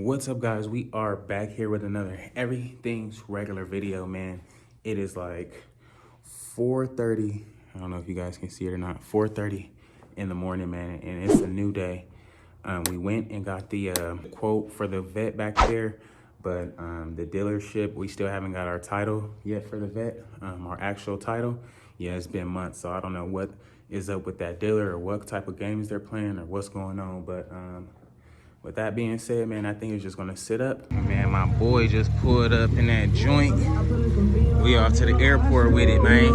What's up, guys? We are back here with another everything's regular video, man. It is like 4:30. I don't know if you guys can see it or not. 4:30 in the morning, man, and it's a new day. We went and got the quote for the vet back there, but the dealership, we still haven't got our title yet for the vet, our actual title. Yeah, it's been months, so I don't know what is up with that dealer or what type of games they're playing or what's going on, but with that being said, man, I think it's just gonna sit up. Man, my boy just pulled up in that joint. We off to the airport with it, man.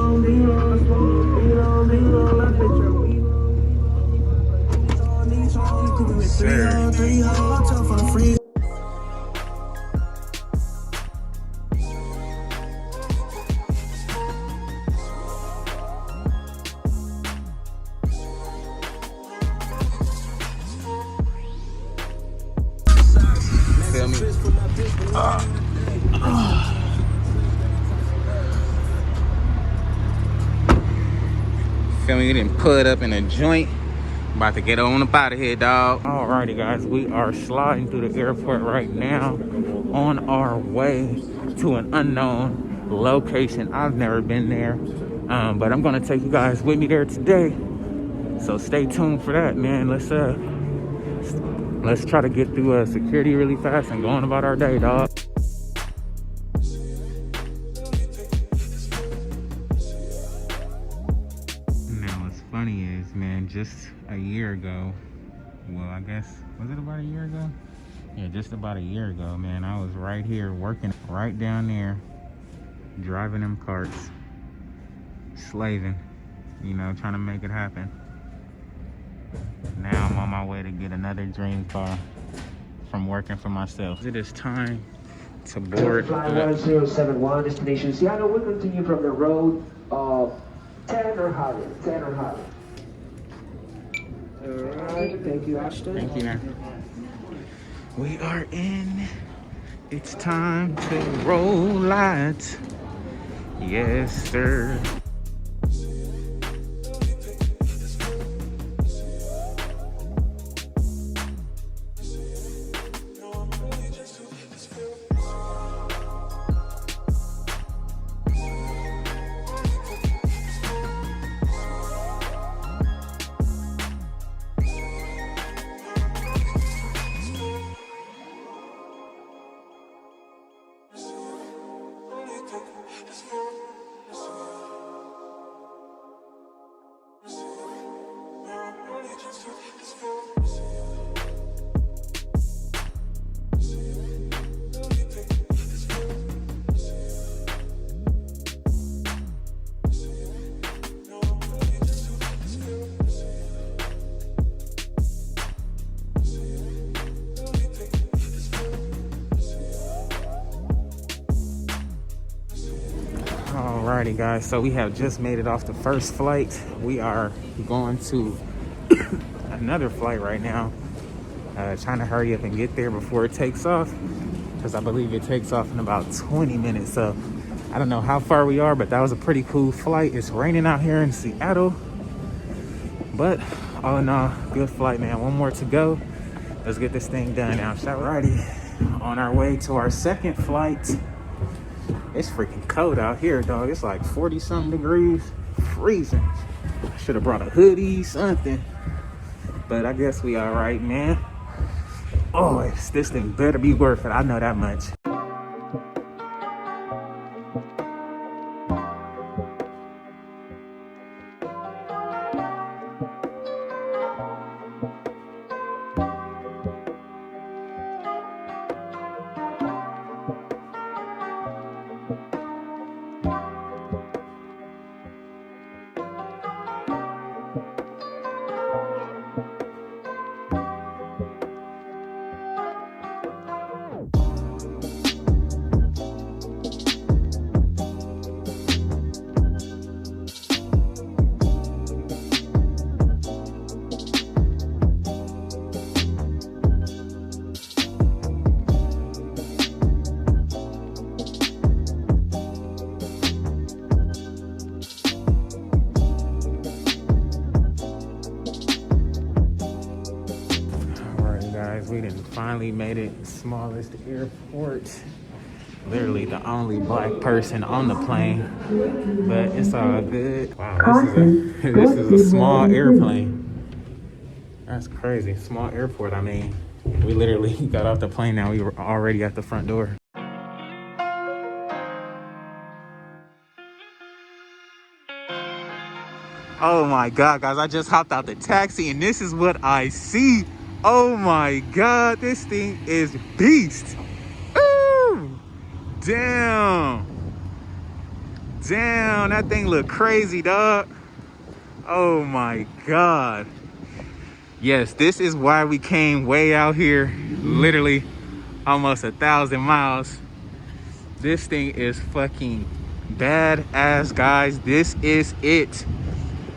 Sir. Feel me? Feel me? We didn't put up in a joint. About to get on up out of here, dog. Alrighty, guys, we are sliding through the airport right now on our way to an unknown location. I've never been there, but I'm gonna take you guys with me there today. So stay tuned for that, man. Let's try to get through security really fast and go on about our day, dog. Now, what's funny is, man, just a year ago, well, I guess, was it about a year ago? Yeah, just about a year ago, man, I was right here working right down there, driving them carts, slaving, you know, trying to make it happen. Now I'm on my way to get another dream car from working for myself. It is time to board. Flight 1071, destination Seattle. We'll continue from the road of 10 or higher. 10 or higher. Alright, thank you, Ashton. Thank you, man. We are in. It's time to roll out. Yes, sir. Alrighty, guys, so we have just made it off the first flight. We are going to another flight right now, trying to hurry up and get there before it takes off, because I believe it takes off in about 20 minutes. So I don't know how far we are, but that was a pretty cool flight. It's raining out here in Seattle, but all in all, good flight, man. One more to go. Let's get this thing done now. Alrighty, on our way to our second flight. It's freaking cold out here, dog. It's like 40-something degrees, freezing. I should have brought a hoodie, something. But I guess we all right, man. Oh, this thing better be worth it. I know that much. finally made it smallest airport. Literally the only black person on the plane, but it's all good. Wow, this is a small airplane. That's crazy. Small airport. I mean, we literally got off the plane. Now we were already at the front door. Oh my God, guys, I just hopped out the taxi and this is what I see. Oh my God, this thing is beast. Ooh, damn. Damn, that thing look crazy, dog. Oh my God. Yes, this is why we came way out here, literally almost 1,000 miles. This thing is fucking badass, guys. This is it.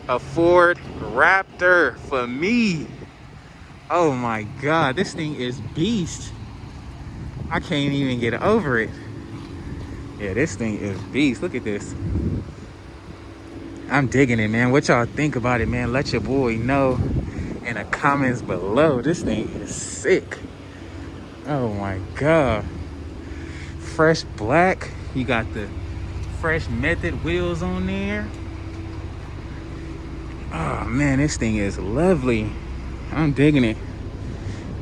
A Ford Raptor for me. Oh my God, this thing is beast. I can't even get over it. Yeah, this thing is beast. Look at this. I'm digging it, man. What y'all think about it, man? Let your boy know in the comments below. This thing is sick. Oh my God. Fresh black. You got the fresh method wheels on there. Oh man, this thing is lovely. I'm digging it.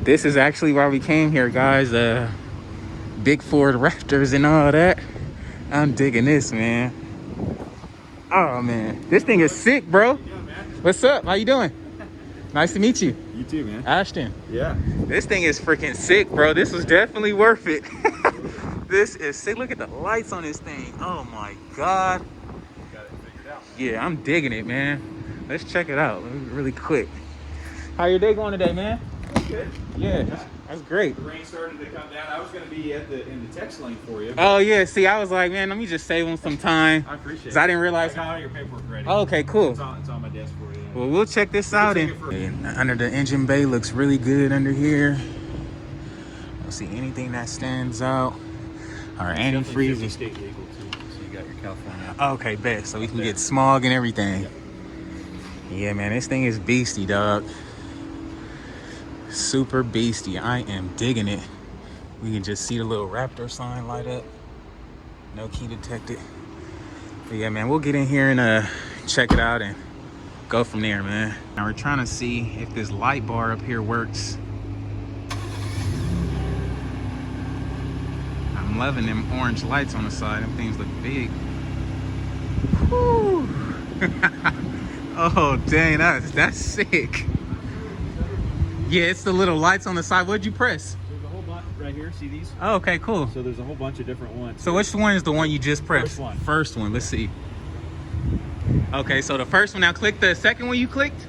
This is actually why we came here, guys. Big Ford Raptors and all that. I'm digging this, man. Oh man, this thing is sick, bro. What's up? How you doing? Nice to meet you. You too, man. Ashton. Yeah. This thing is freaking sick, bro. This was definitely worth it. This is sick. Look at the lights on this thing. Oh my God. Got it figured out, man. Yeah, I'm digging it, man. Let's check it out really quick. How your day going today, man? Good. Yeah, that's great. The rain started to come down. I was going to be in the text lane for you. Oh yeah, see, I was like, man, let me just save him some time. I appreciate it. Cause I didn't realize. I got all your paperwork ready. Oh, okay, cool. It's on my desk for you. Well, we'll check this out. And under the engine bay looks really good under here. Don't see anything that stands out. Our antifreeze is state legal too. So you got your California. okay, bet. So we can get smog and everything. Yep. Yeah, man, this thing is beastie, dog. Super beastie. I am digging it. We can just see the little Raptor sign light up. No key detected. But yeah, man, we'll get in here and check it out and go from there, man. Now we're trying to see if this light bar up here works. I'm loving them orange lights on the side. Them things look big. Whew. Oh, dang, that's sick. Yeah, it's the little lights on the side. What'd you press? There's a whole bunch right here. See these? Oh, okay, cool. So there's a whole bunch of different ones. So which one is the one you just pressed? First one. First one, let's see. Okay, so the first one, now click the second one you clicked.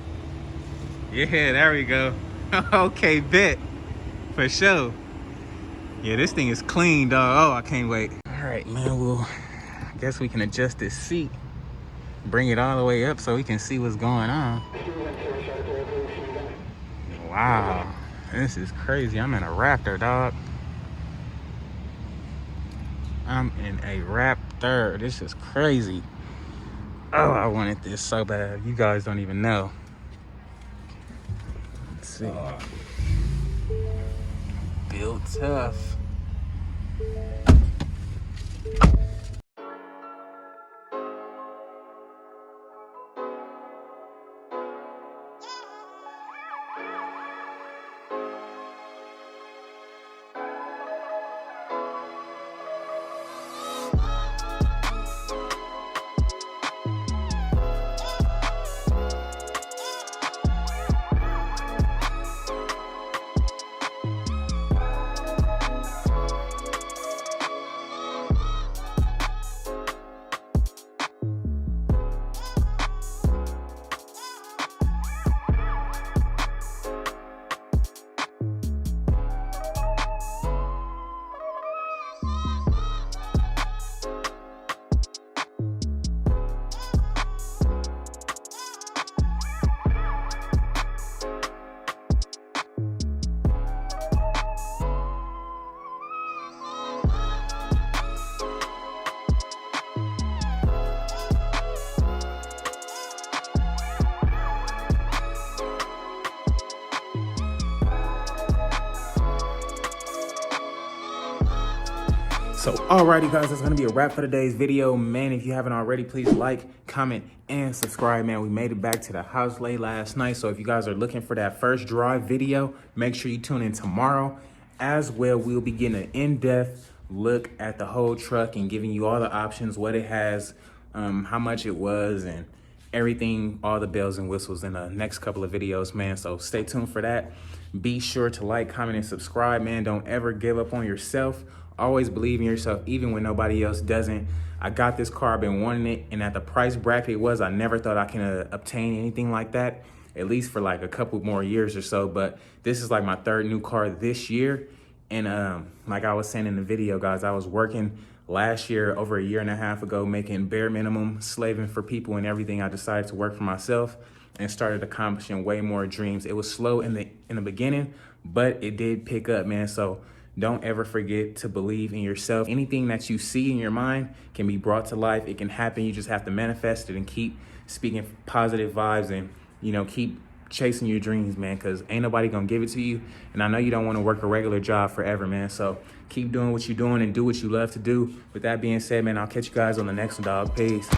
Yeah, there we go. Okay, bet. For sure. Yeah, this thing is clean, dog. Oh, I can't wait. All right, man, well, I guess we can adjust this seat. Bring it all the way up so we can see what's going on. Wow, this is crazy. I'm in a Raptor, dog. I'm in a Raptor. This is crazy. Oh, I wanted this so bad. You guys don't even know. Let's see. Built tough. So alrighty guys, that's gonna be a wrap for today's video. Man, if you haven't already, please like, comment, and subscribe, man. We made it back to the house late last night. So if you guys are looking for that first drive video, make sure you tune in tomorrow. As well, we'll be getting an in-depth look at the whole truck and giving you all the options, what it has, how much it was, and everything, all the bells and whistles in the next couple of videos, man. So stay tuned for that. Be sure to like, comment, and subscribe, man. Don't ever give up on yourself. Always believe in yourself, even when nobody else doesn't. I got this car, I've been wanting it, and at the price bracket it was, I never thought I can obtain anything like that, at least for like a couple more years or so. But this is like my third new car this year. And like I was saying in the video, guys, I was working last year, over a year and a half ago, making bare minimum, slaving for people and everything. I decided to work for myself and started accomplishing way more dreams. It was slow in the beginning, but it did pick up, man. So don't ever forget to believe in yourself. Anything that you see in your mind can be brought to life. It can happen. You just have to manifest it and keep speaking positive vibes and, you know, keep chasing your dreams, man, because ain't nobody gonna give it to you. And I know you don't want to work a regular job forever, man. So keep doing what you're doing and do what you love to do. With that being said, man, I'll catch you guys on the next one, dog. Peace.